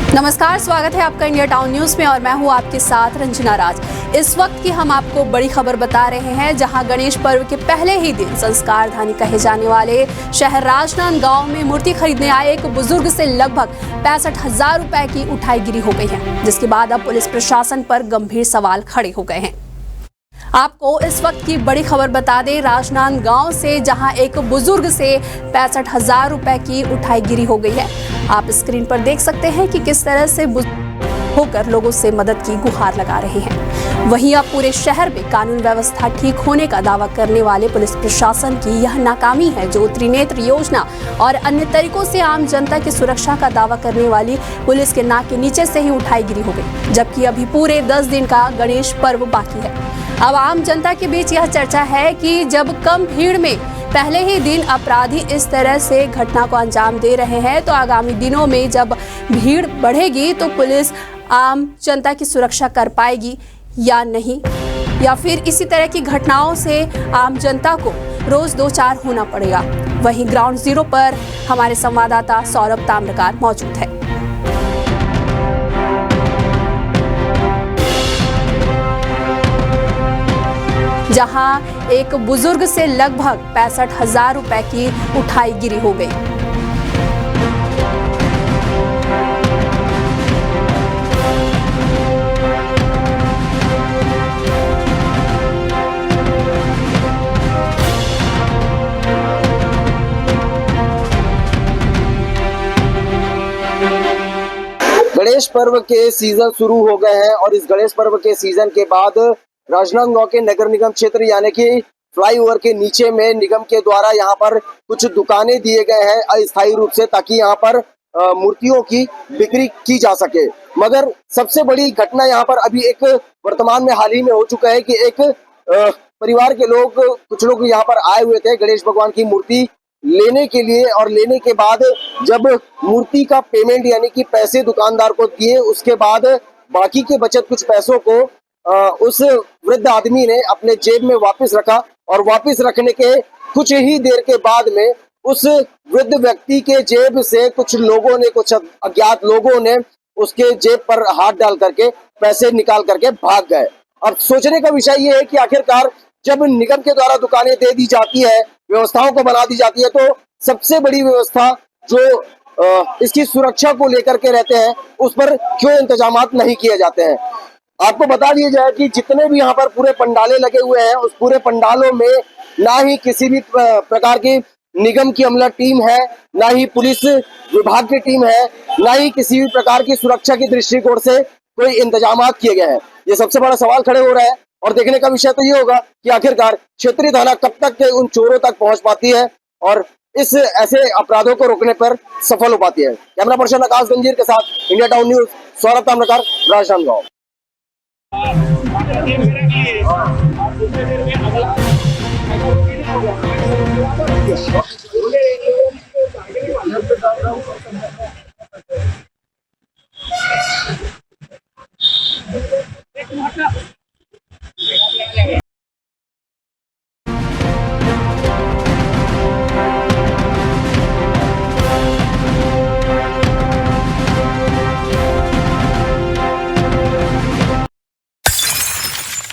नमस्कार, स्वागत है आपका इंडिया टाउन न्यूज में और मैं हूं आपके साथ रंजना राज। इस वक्त की हम आपको बड़ी खबर बता रहे हैं, जहां गणेश पर्व के पहले ही दिन संस्कार धानी कहे जाने वाले शहर राजनांद गांव में मूर्ति खरीदने आए एक बुजुर्ग से लगभग 65,000 रुपए की उठाईगिरी हो गई है, जिसके बाद अब पुलिस प्रशासन पर गंभीर सवाल खड़े हो गए हैं। आपको इस वक्त की बड़ी खबर बता दें, राजनांद गांव से जहां एक बुजुर्ग से 65,000 रुपए की उठाईगिरी हो गई है। आप स्क्रीन पर देख सकते हैं कि किस तरह से होकर लोगों से मदद की गुहार लगा रहे हैं। वहीं अब पूरे शहर में कानून व्यवस्था ठीक होने का दावा करने वाले पुलिस प्रशासन की यह नाकामी है, जो त्रिनेत्र योजना और अन्य तरीकों से आम जनता की सुरक्षा का दावा करने वाली पुलिस के नाक के नीचे से ही उठाईगिरी हो गई, जबकि अभी पूरे 10 दिन का गणेश पर्व बाकी है। अब आम जनता के बीच यह चर्चा है कि जब कम भीड़ में पहले ही दिन अपराधी इस तरह से घटना को अंजाम दे रहे हैं, तो आगामी दिनों में जब भीड़ बढ़ेगी तो पुलिस आम जनता की सुरक्षा कर पाएगी या नहीं, या फिर इसी तरह की घटनाओं से आम जनता को रोज दो चार होना पड़ेगा। वहीं ग्राउंड जीरो पर हमारे संवाददाता सौरभ ताम्रकार मौजूद है। जहां एक बुजुर्ग से लगभग 65,000 रुपए की उठाईगिरी हो गई। गणेश पर्व के सीजन शुरू हो गए हैं और इस गणेश पर्व के सीजन के बाद राजनांद गांव के नगर निगम क्षेत्र यानी कि फ्लाईओवर के नीचे में निगम के द्वारा यहाँ पर कुछ दुकानें दिए गए हैं अस्थायी रूप से, ताकि यहाँ पर मूर्तियों की बिक्री की जा सके। मगर सबसे बड़ी घटना यहाँ पर अभी एक वर्तमान में हाल ही में हो चुका है कि एक परिवार के लोग कुछ लोग यहाँ पर आए हुए थे गणेश भगवान की मूर्ति लेने के लिए, और लेने के बाद जब मूर्ति का पेमेंट यानी कि पैसे दुकानदार को दिए, उसके बाद बाकी के बचत कुछ पैसों को उस वृद्ध आदमी ने अपने जेब में वापस रखा, और वापस रखने के कुछ ही देर के बाद में उस वृद्ध व्यक्ति के जेब से कुछ अज्ञात लोगों ने उसके जेब पर हाथ डाल करके पैसे निकाल करके भाग गए। अब सोचने का विषय ये है कि आखिरकार जब निगम के द्वारा दुकानें दे दी जाती है, व्यवस्थाओं को बना दी जाती है, तो सबसे बड़ी व्यवस्था जो इसकी सुरक्षा को लेकर के रहते हैं, उस पर क्यों इंतजामात नहीं किए जाते हैं। आपको बता दिया जाए कि जितने भी यहाँ पर पूरे पंडाले लगे हुए हैं, उस पूरे पंडालों में ना ही किसी भी प्रकार की निगम की अमला टीम है, ना ही पुलिस विभाग की टीम है, ना ही किसी भी प्रकार की सुरक्षा की दृष्टिकोण से कोई इंतजामात किए गए हैं। ये सबसे बड़ा सवाल खड़े हो रहा है, और देखने का विषय तो ये होगा कि आखिरकार क्षेत्रीय थाना कब तक उन चोरों तक पहुंच पाती है और इस ऐसे अपराधों को रोकने पर सफल हो पाती है। कैमरा पर्सन आकाश गंजीर के साथ India town news, Saurabh Tamrakar, राजनांद गांव।